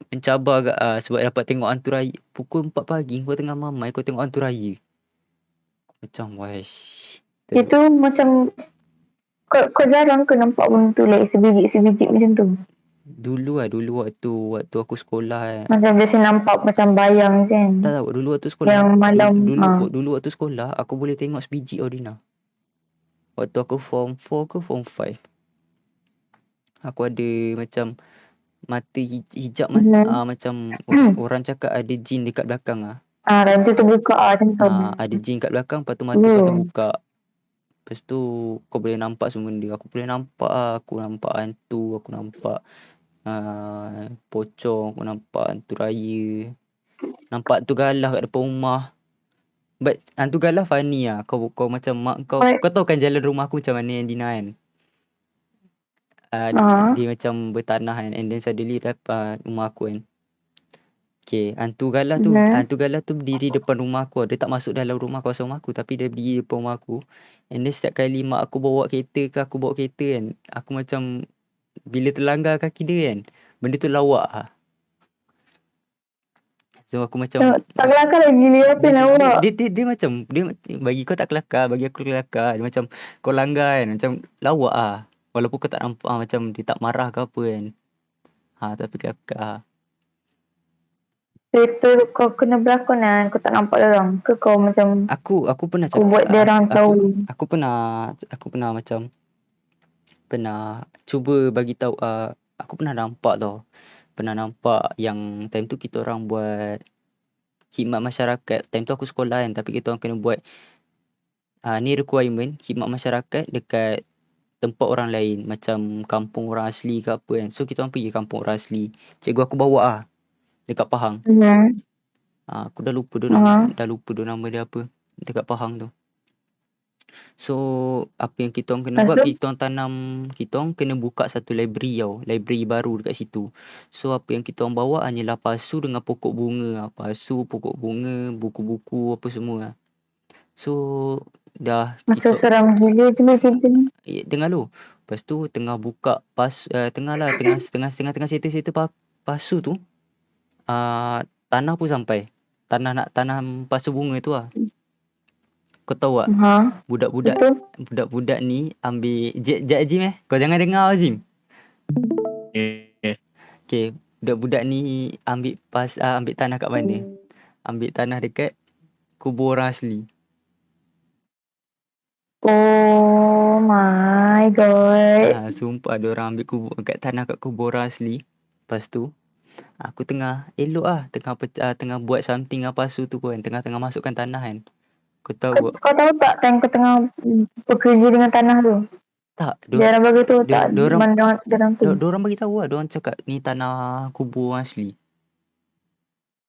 mencabar agak sebab dapat tengok hantu raya. Pukul 4 pagi kau tengah mamai kau tengok hantu raya. Macam wesh. Itu macam kau jarang ke nampak benda tu like sebiji macam tu. Dulu waktu aku sekolah. Macam biasa nampak macam bayang kan. Tak tahu dulu waktu sekolah. Yang malam. Dulu waktu sekolah aku boleh tengok sebiji Dina. Waktu aku form 4 ke form 5. Aku ada macam mata hijab macam orang cakap ada jin dekat belakang lah. Rantai terbuka macam tu. Ada jin kat belakang, lepas tu mata kau terbuka. Lepas tu kau boleh nampak semua benda. Aku boleh nampak aku nampak hantu, aku nampak pocong, aku nampak hantu raya. Nampak hantu galah kat depan rumah. But hantu galah funny lah. Kau macam mak kau tahu kan jalan rumah aku macam mana yang Dina kan. Dia macam bertanah kan. And then suddenly dapat rumah aku kan. Okay, hantu galah tu berdiri depan rumah aku. Dia tak masuk dalam rumah kawasan rumah aku, tapi dia berdiri depan rumah aku. And then setiap kali mak aku bawa kereta ke aku bawa kereta kan, aku macam bila terlanggar kaki dia kan, benda tu lawak lah. So aku macam tak kelakar lagi apa lawak. Dia macam dia bagi kau tak kelakar, bagi aku kelakar. Dia macam kau langgar kan, macam lawak lah. Walaupun kau tak nampak macam dia tak marah ke apa kan. Tapi kelakar. Cerita kau kena berlakon lah. Kau tak nampak orang. Ke kau macam Aku pernah kau buat dia orang tahu. Aku pernah macam pernah cuba bagi tahu. Aku pernah nampak tau. Pernah nampak yang time tu kita orang buat khidmat masyarakat. Time tu aku sekolah kan, tapi kita orang kena buat ni requirement khidmat masyarakat dekat tempat orang lain, macam kampung orang asli ke apa kan. So kita orang pergi kampung orang asli. Cikgu aku bawa dekat Pahang. Aku dah lupa dia nama dia apa dekat Pahang tu. So apa yang kita orang kena buat, kita orang kena buka satu library tau, library baru dekat situ. So apa yang kita orang bawa hanyalah pasu dengan pokok bunga, buku-buku apa semua. So dah macam seram gila tu cerita ni. Dengar lu. Lepas tu tengah buka tengah settle pasu tu, tanah pun sampai. Tanah nak tanam pasu bunga tu lah. Kau tahu tak? Budak-budak ni ambil Jim kau jangan dengar Jim. Okay, budak-budak ni ambil tanah kat mana? Ambil tanah dekat kubur orang asli. Oh my god. Sumpah ada orang ambil tanah kat kubur orang asli. Lepas tu aku tengah elok tengah buat something pasu tu kan, tengah masukkan tanah kan. Kau tahu tak time kau tengah bekerja dengan tanah tu? Tak, Dia orang bagi tu tak diorang mana orang tu. diorang bagi tahu lah. Diorang cakap ni tanah kubur asli.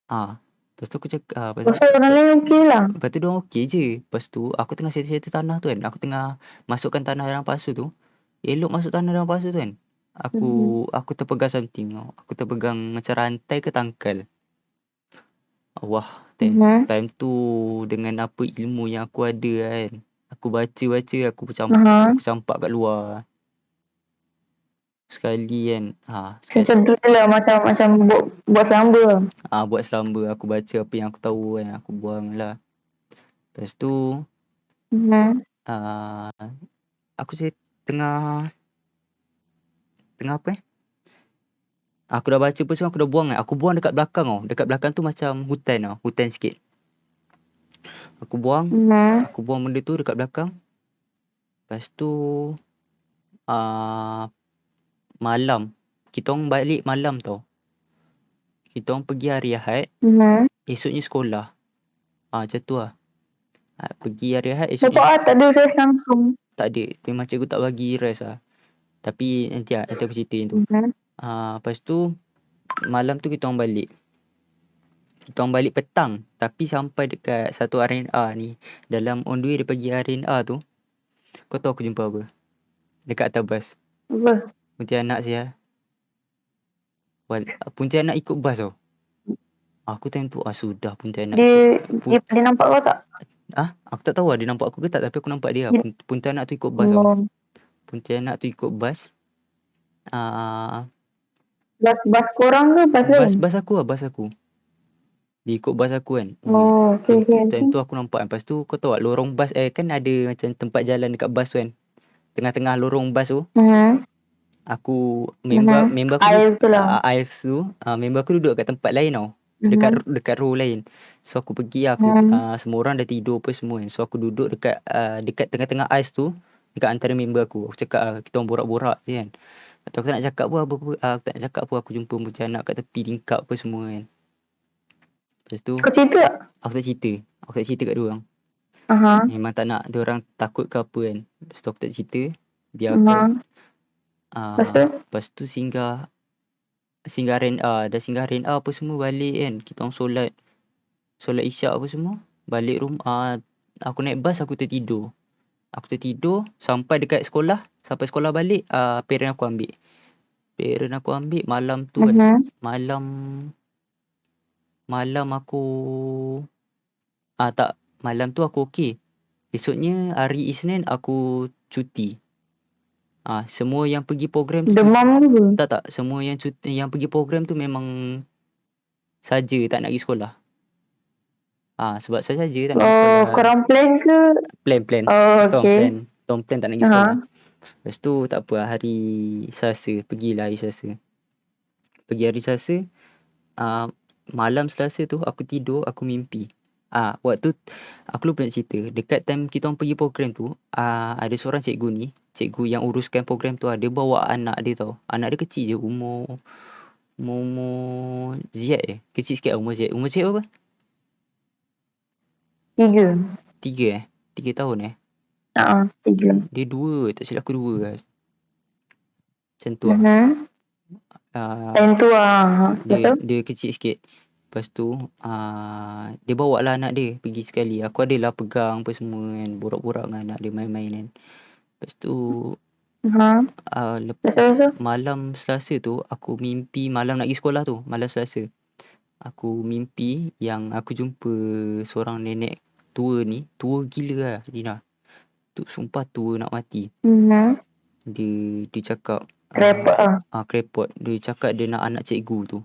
Lepas tu aku cakap, Pasal orang lain okey lah. lepas tu diorang okey je. Lepas tu aku tengah settle tanah tu kan. Aku tengah masukkan tanah dalam pasu tu. Elok masuk tanah dalam pasu tu kan. Aku terpegang something tau. Aku terpegang macam rantai ke tangkal. Wah, time tu dengan apa ilmu yang aku ada kan. Aku baca-baca, aku campak kat luar. Sekali kan. Macam tu lah macam buat selamba. Buat selamba. Aku baca apa yang aku tahu kan. Aku buang lah. Lepas tu aku tengah apa aku dah baca pun semua, aku dah buang kan. Aku buang dekat belakang tau. Dekat belakang tu macam hutan tau. Hutan sikit. Aku buang benda tu dekat belakang. Lepas tu malam. Kita orang balik malam tau. Kita orang pergi hari Ahad. Esoknya sekolah. Macam tu lah. Pergi hari Ahad, esoknya Bapak tak ada rest langsung. tak ada. Memang cikgu tak bagi rest lah. Tapi nanti aku ceritain tu. Lepas tu malam tu kita orang balik. Kita orang balik petang. Tapi sampai dekat satu R&R ni, dalam on the way dia pergi R&R tu, kau tahu aku jumpa apa? Dekat atas bas. Apa? Pontianak saya. Pontianak ikut bas tau. Aku time tu sudah Pontianak. Dia nampak kau tak? Aku tak tahu lah dia nampak aku ke tak, tapi aku nampak dia. Pontianak tu ikut bas tau. Pontianak tu ikut bas. Bas korang ke bas lain? Bas aku. Dia ikut bas aku kan. Okay. Time tu aku nampak kan. Lepas tu kau tahu tak lorong bas kan ada macam tempat jalan dekat bas tu kan. Tengah-tengah lorong bas tu. Aku member aku aisle tu lah. Aisle tu. Member aku duduk kat tempat lain tau. Dekat row lain. So aku pergi semua orang dah tidur apa semua kan. So aku duduk dekat tengah-tengah ais tu, dekat antara member aku. Aku cakap kita orang borak-borak je kan. Atau aku tak nak cakap pun aku tak nak cakap pun aku jumpa Pontianak kat tepi tingkap apa semua kan. Lepas tu Kau cerita tak? Aku tak cerita kat diorang. Memang tak nak diorang takut ke apa kan. Lepas tu aku tak cerita. Biarkan. Lepas tu singgah R&R. Dah singgah R&R apa semua balik kan. Kita orang solat isyak apa semua. Balik rumah. Aku naik bas aku tertidur. Sampai dekat sekolah. Sampai sekolah balik. Parent aku ambil. Malam tu kan. Malam aku tak. Malam tu aku okey. Esoknya hari Isnin aku cuti. Semua yang pergi program tu demam ke? Tak. Semua yang pergi program tu memang saja tak nak pergi sekolah. Sebab saya saja tak nak pergi sekolah. Korang plan ke? Plan. Okay. Kita plan tak nak pergi sekolah. Lepas tu tak apa, hari Selasa pergilah hari Selasa. Malam Selasa tu aku tidur, aku mimpi. Waktu aku lupa nak cerita. Dekat time kita orang pergi program tu, ada seorang cikgu yang uruskan program tu. Dia bawa anak dia tau. Anak dia kecil je, umur Ziyad kecil sikit umur Ziyad. Umur Ziyad berapa? 3 tahun 3. Dia 2, tak silap aku 2 lah. Macam tu lah. Time tu Dia kecil sikit. Lepas tu dia bawa lah anak dia pergi sekali. Aku adalah pegang apa semua kan. Borak-borak dengan anak dia, main-main kan. Lepas tu malam Selasa tu aku mimpi. Malam nak pergi sekolah tu, malam Selasa, aku mimpi yang aku jumpa seorang nenek tua ni. Tua gila lah Dina. Tu sumpah tua nak mati. Dia cakap krepot. Dia cakap dia nak anak cikgu tu.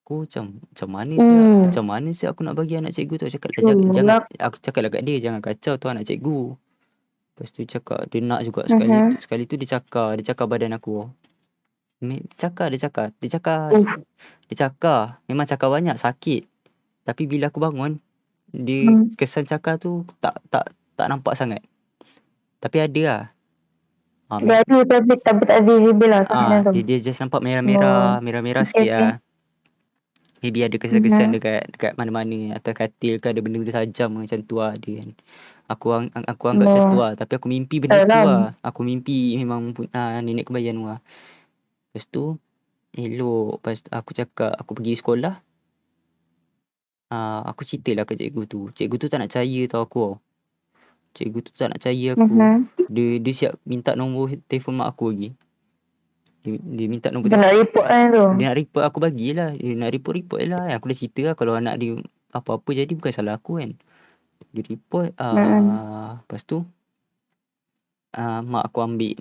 Aku macam mana sih aku nak bagi anak cikgu tu. Jangan, aku cakap lah kat dia, jangan kacau tu anak cikgu. Lepas tu cakap dia nak juga. Sekali tu dia cakar badan aku. Dia cakar memang cakar banyak, sakit. Tapi bila aku bangun, dia kesan cakar tu tak nampak sangat. Tapi ada lah. Dia ada tapi tak visible lah. Dia just nampak merah-merah sikit lah. Maybe ada kesan-kesan dekat mana-mana. Atau katil ke ada benda-benda tajam macam tu lah dia kan. Aku anggap macam tu lah. Tapi aku mimpi benda tu Seram. lah. Aku mimpi memang nenek kembayan tu lah. Lepas tu elok. Lepas tu aku cakap aku pergi sekolah. Aku cerita lah ke cikgu tu. Cikgu tu tak nak percaya tau aku tau. Cikgu tu tak nak percaya aku. Dia siap minta nombor telefon mak aku lagi. Dia minta nombor Dia nak report kan tu. Dia nak report, aku bagilah. Dia nak report je lah. Aku dah cerita lah kalau anak dia apa-apa jadi bukan salah aku kan. Dia report. Lepas tu mak aku ambil.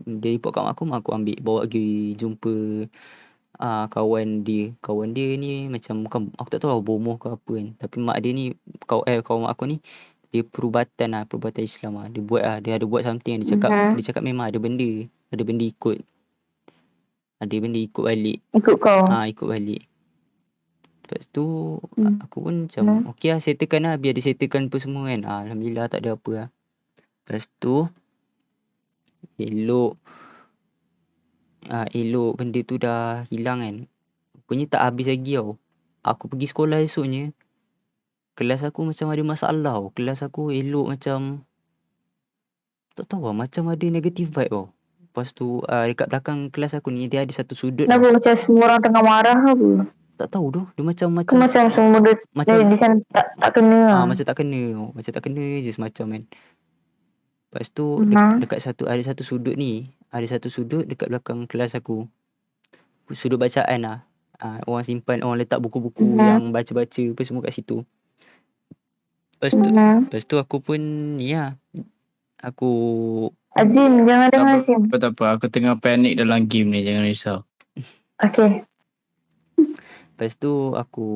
Dia report kat mak aku ambil. Bawa pergi jumpa kawan dia. Kawan dia ni macam bukan, aku tak tahu lah bomoh ke apa kan. Tapi mak dia ni kawan mak aku ni dia perubatan Islam lah. Dia buat dia ada buat something. Dia cakap memang ada benda ikut. Ada benda ikut balik. Ikut kau. Ikut balik. Lepas tu aku pun macam okey lah, settlekan lah. Biar dia settlekan apa semua kan. Alhamdulillah tak ada apa lah. Lepas tu elok benda tu dah hilang kan. Rupanya tak habis lagi tau. Aku pergi sekolah esoknya. Kelas aku macam ada masalah tau. Kelas aku elok macam tak tahu lah, macam ada negative vibe tau. Lepas tu dekat belakang kelas aku ni dia ada satu sudut Kenapa tau. macam semua orang tengah marah ke apa? Tak tahu tu. Dia macam Semua dia di sana tak kena lah. macam tak kena. Macam tak kena je semacam kan. Lepas tu dekat ada satu sudut ni. Ada satu sudut dekat belakang kelas aku. Sudut bacaan lah. Orang simpan, orang letak buku-buku yang baca-baca apa semua kat situ. Lepas tu aku pun ni lah. Aku Azim, jangan dengar Azim. Tak apa. Aku tengah panik dalam game ni. Jangan risau. Okay. Lepas tu aku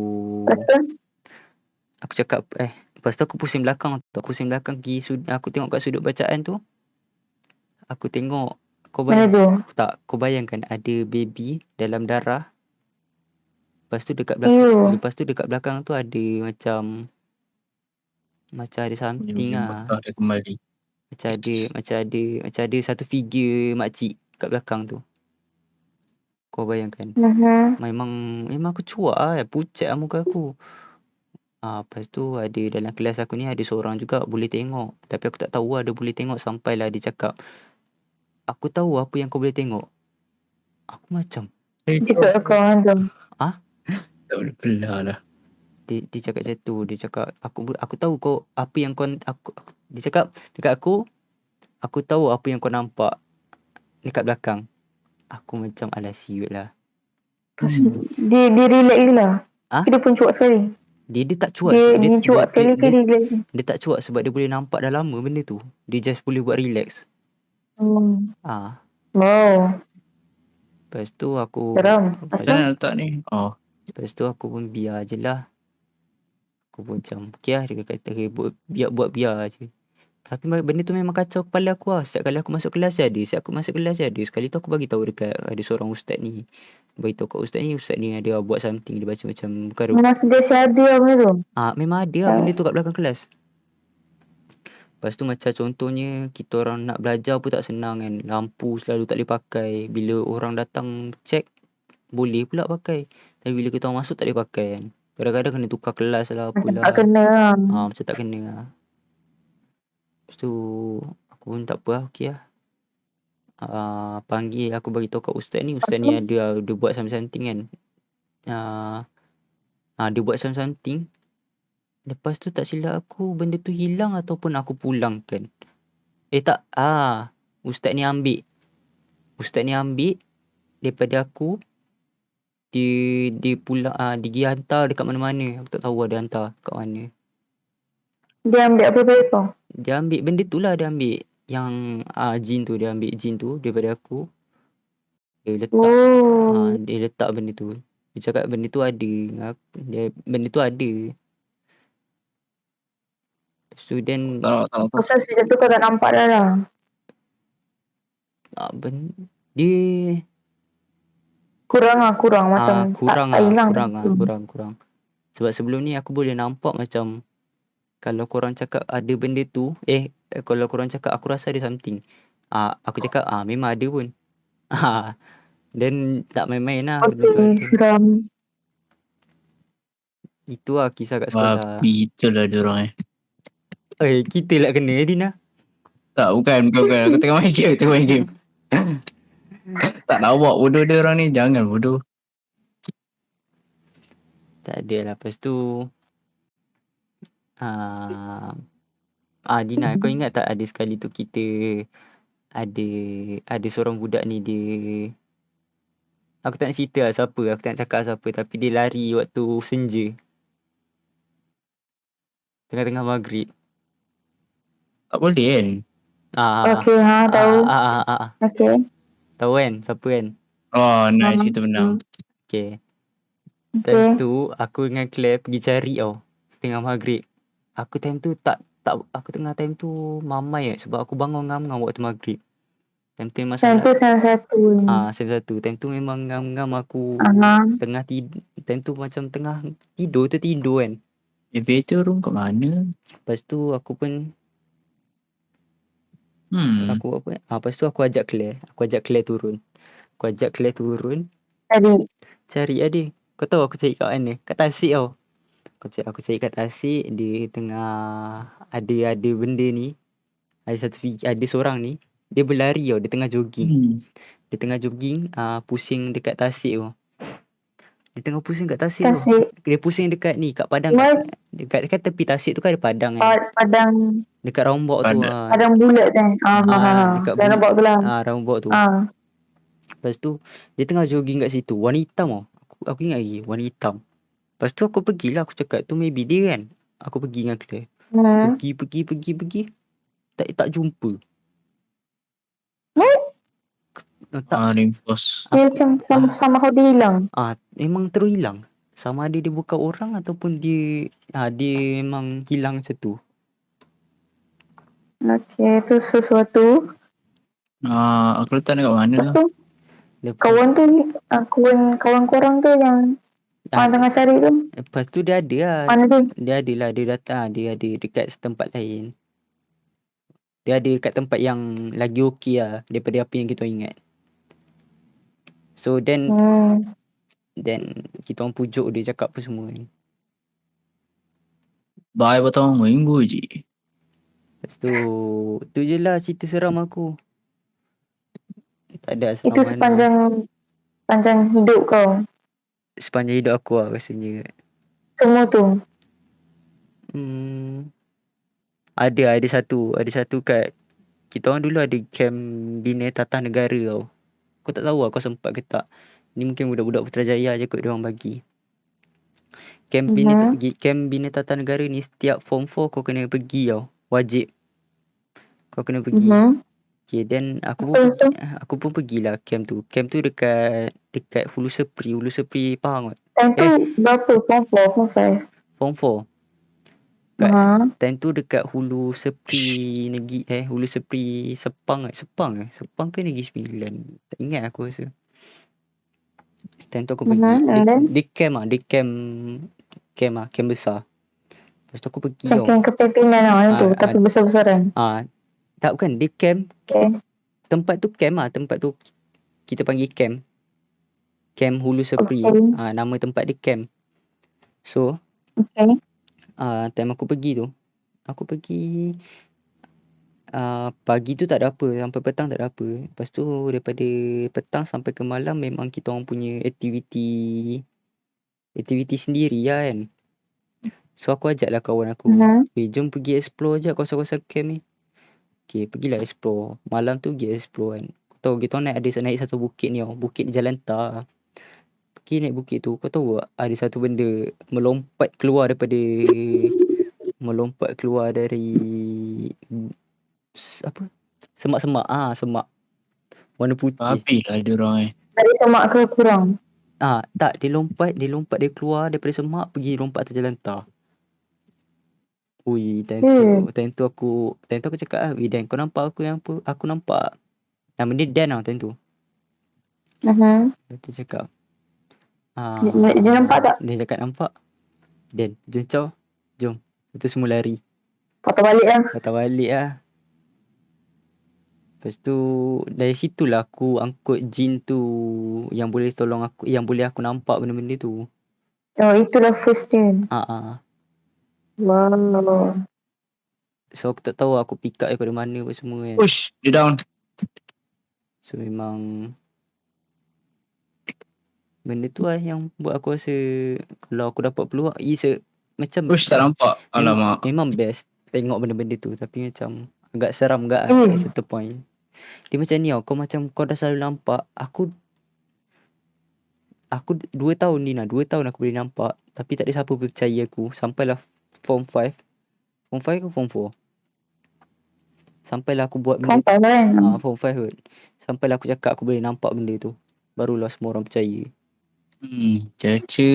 cakap lepas tu aku pusing belakang tu. Aku pusing belakang pergi aku tengok kat sudut bacaan tu. Aku tengok kau bayangkan ada baby dalam darah. Lepas tu dekat belakang tu ada macam ada something lah. Dah kembali. Macam ada satu figure makcik kat belakang tu. Kau bayangkan. Memang aku cuak lah. Pucat lah muka aku. Lepas tu ada dalam kelas aku ni ada seorang juga boleh tengok. Tapi aku tak tahu lah dia boleh tengok sampailah dia cakap, aku tahu apa yang kau boleh tengok. Aku macam cakap kau hantam. Tak boleh belah lah. Dia cakap macam tu. Dia cakap aku tahu kau apa yang kau dia cakap dekat aku tahu apa yang kau nampak dekat belakang. Aku macam alah siut lah. Dia relax je lah. Dia pun cuak sekali. Dia tak cuak. Dia cuak sekali ke dia relax? Dia tak cuak sebab dia boleh nampak dah lama benda tu. Dia just boleh buat relax. Wow. Lepas tu aku Seram. Macam mana letak ni? Lepas tu aku pun biar je lah. Aku pun macam okey lah. Dia kata biar je. Tapi benda tu memang kacau kepala aku lah. Setiap kali aku masuk kelas je ada. Sekali tu aku bagi tahu dekat ada seorang ustaz ni. Bagi tahu kat ustaz ni ada buat something. Dia baca macam bukan Memang sentiasa ada benda tu. Memang ada lah benda tu kat belakang kelas. Lepas tu macam contohnya kita orang nak belajar pun tak senang kan. Lampu selalu tak boleh pakai. Bila orang datang check boleh pula pakai. Tapi bila kita orang masuk tak boleh pakai kan. Kadang-kadang kena tukar kelas lah apalah. Macam tak kena lah. Macam tak kena lah. Lepas tu aku pun tak apa lah. Okey lah. Panggil aku bagi tahu kat ustaz ni. Ustaz ni ada buat something kan. Dia buat something. Lepas tu tak silap aku benda tu hilang ataupun aku pulangkan. Tak. Ustaz ni ambil daripada aku. Dia pulang, dia pergi hantar dekat mana-mana. Aku tak tahu ada hantar kat mana. Dia ambil apa daripada kau? Dia ambil benda tu lah. Dia ambil yang jin tu. Dia ambil jin tu daripada aku. Dia letak. Dia letak benda tu. Dia cakap benda tu ada. Benda tu ada. So then pasal sejak tu kau tak nampak dah lah. Dia kurang macam kurang. Sebab sebelum ni aku boleh nampak macam kalau korang cakap ada benda tu, kalau korang cakap aku rasa ada something. Aku cakap memang ada pun. Dan tak main-main lah. Okay, seram. Itu lah kisah kat sekolah. Itulah diorang Kita lah kena Dina. Tak, bukan. Aku tengah main game. Tak nak buat bodoh dia orang ni. Jangan bodoh. Tak ada lah. Lepas tu Dina, kau ingat tak ada sekali tu kita ada seorang budak ni, dia, aku tak nak cerita lah siapa, aku tak nak cakap siapa, tapi dia lari waktu senja, tengah-tengah maghrib. Tak boleh kan? Okey, tahu. Okey. Tahu kan siapa kan? Oh, nice. Kita menang. Okay. Okey. Time tu aku dengan Claire pergi cari tau, tengah maghrib. Aku time tu aku tengah time tu mamai sebab aku bangun ngam-ngam waktu maghrib. Time tu memang Time tu satu. Sem 1. Time tu memang ngam-ngam aku. Tengah time tu macam tengah tidur kan. Elevator room kat mana? Lepas tu aku pun Aku lepas tu aku ajak Claire turun. Cari dia. Kau tahu aku cari kat mana? Kat tasik tau. Aku cari kat tasik, dia tengah ada benda ni. Ada seorang ni, dia berlari tau, dia tengah jogging. Pusing dekat tasik tu. Dia pusing dekat ni, kat padang. Dekat tepi tasik tu kan ada padang kan. Padang. Dekat rombok tu. Padang bulat kan. Dekat rombok tu lah. rombok tu. Lepas tu dia tengah jogging kat situ. Warna hitam tau. Aku ingat lagi, warna hitam. Lepas tu aku pergilah, aku cakap tu maybe dia kan. Aku pergi dengan Claire. Pergi. Tak jumpa. reinforce. Dia macam sama dia hilang. Memang terus hilang. Sama ada dia bukan orang ataupun dia memang hilang macam tu. Okey, tu sesuatu. Aku letak dekat mana Lepas lah. tu kawan tu kawan korang tu yang tengah cari tu. Lepas tu dia ada lah. Mana dia? Dia ada lah, dia datang. Dia ada dekat tempat lain. Dia ada dekat tempat yang lagi okey lah daripada apa yang kita ingat. So then kita orang pujuk dia, cakap apa semua ni. Bye potong minggu je. Lepas tu je lah cerita seram aku. Tak ada seram Itu sepanjang hidup kau. Sepanjang hidup aku lah rasanya. Semua tu. Ada satu kat, kita orang dulu ada camp Bina Tata Negara tau. Aku tak tahu kau sempat ke tak. Ni mungkin budak-budak Putrajaya je kot dia orang bagi. Camp Bina Tata Negara ni setiap form 4 kau kena pergi tau. Wajib. Kau kena pergi. Okay, then aku pun pergilah camp tu. Camp tu dekat Hulu Sepri faham tak? Time tu berapa? Form 4, Form 5? Form 4. Time tu dekat Hulu Sepri Hulu Sepri Sepang ke Negeri Sembilan, tak ingat aku rasa. Time tu aku pergi Dia camp besar. Lepas tu aku pergi tau. Camp kepimpinan tu tapi besar-besaran. Tak, bukan dia camp. Tempat tu camp lah. Tempat tu kita panggil camp Hulu Sepri. Nama tempat dia camp. So time aku pergi tu, pagi tu tak ada apa, sampai petang tak ada apa. Lepas tu daripada petang sampai ke malam memang kita orang punya aktiviti sendiri lah kan. So aku ajak lah kawan aku, jom pergi explore je kawasan-kawasan camp ni. Okay, pergilah explore. Malam tu pergi explore kan. Kau tahu kita orang naik satu bukit ni tau. Bukit Jalan Tar. Pergi naik bukit tu, kau tahu tak ada satu benda melompat keluar dari apa? Semak-semak. Semak warna putih. Api lah dia orang Dari semak ke kurang? Tak, dia lompat dia keluar daripada semak, pergi lompat atas Jalan Tar. Ui, time tu aku cakap lah, Dan, kau nampak aku yang apa? Aku nampak. Nama dia Dan tau time tu. Dia cakap. Dia nampak tak? Dia cakap nampak. Dan, jom. Itu semua lari. Patah balik lah. Lepas tu dari situlah aku angkut jin tu yang boleh tolong aku, yang boleh aku nampak benda-benda tu. Itulah first dia. Wow. So aku tak tahu aku pick up daripada mana apa semua kan. Push, dia down. So memang benda tu lah yang buat aku rasa kalau aku dapat peluang macam Push tak nampak. memang, Alamak. memang best tengok benda-benda tu, tapi macam agak seram gak Hmm. at certain point. Dia macam ni kau macam kau dah selalu nampak. Aku 2 tahun ni 2 tahun aku boleh nampak, tapi tak ada siapa percaya aku sampailah form 5. Form 5 ke form 4? Sampailah aku buat benda Sampai kan. form 5 kot. Sampailah aku cakap aku boleh nampak benda tu. Barulah semua orang percaya. Caca.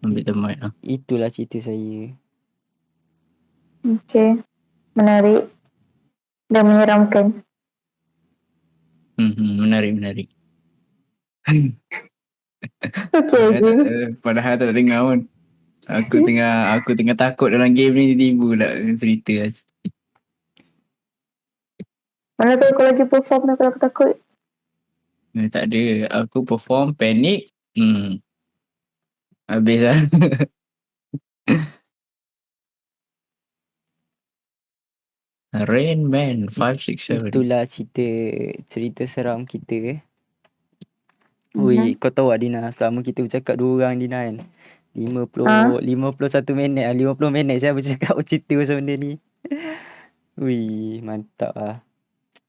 Ambil the mic lah. Itulah cerita saya. Okay. Menarik. Dan menyeramkan. Menarik. Okay. Padahal tak dengar pun. Aku tengah takut dalam game ni, tiba-tiba pula cerita. Mana tahu kau lagi perform dan kalau aku takut. Tak ada. Aku perform, panik. Habis lah. Rain Man 567. Itulah cerita seram kita. Ui, kau tahu tak Dina, selama kita bercakap 2 orang Dina kan, 51 minit 50 minit saya bercakap cerita pasal benda ni. Ui, mantap lah.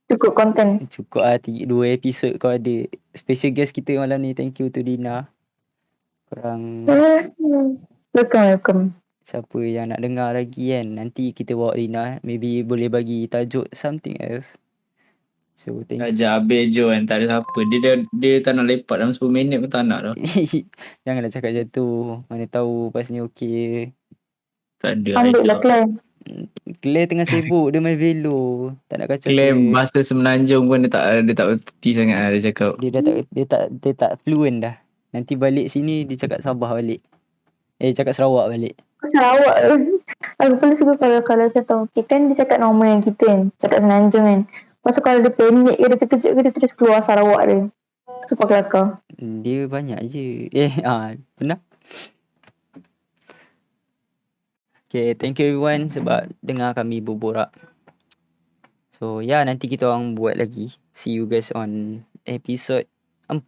Cukup konten. Cukup lah 2 episod kau ada. Special guest kita malam ni, thank you to Dina. Korang Welcome. siapa yang nak dengar lagi kan, nanti kita bawa Dina, maybe boleh bagi tajuk something else. So thank Ajak habis Jo kan, tak ada siapa. Dia tak nak lepak dalam 10 minit pun tak nak dah. Janganlah cakap macam tu. Mana tahu pas ni okey. Tak ada. Ambil lah Claire. Claire tengah sibuk, dia main velo. Tak nak kacau Claire dia. bahasa Semenanjung pun dia tak berhenti sangat lah dia cakap. Dia tak fluent dah. Nanti balik sini dia cakap Sabah balik. Cakap Sarawak balik. Sarawak. Aku paling suka kalau saya tahu. Okay, kan dia cakap normal yang kita kan. Cakap Semenanjung kan. Lepas tu kalau dia panik ke, dia terkejut ke, dia terus keluar Sarawak dia. Super kelakar. Dia banyak je. Benar. Okay, thank you everyone sebab dengar kami berborak. So, nanti kita orang buat lagi. See you guys on episode 4.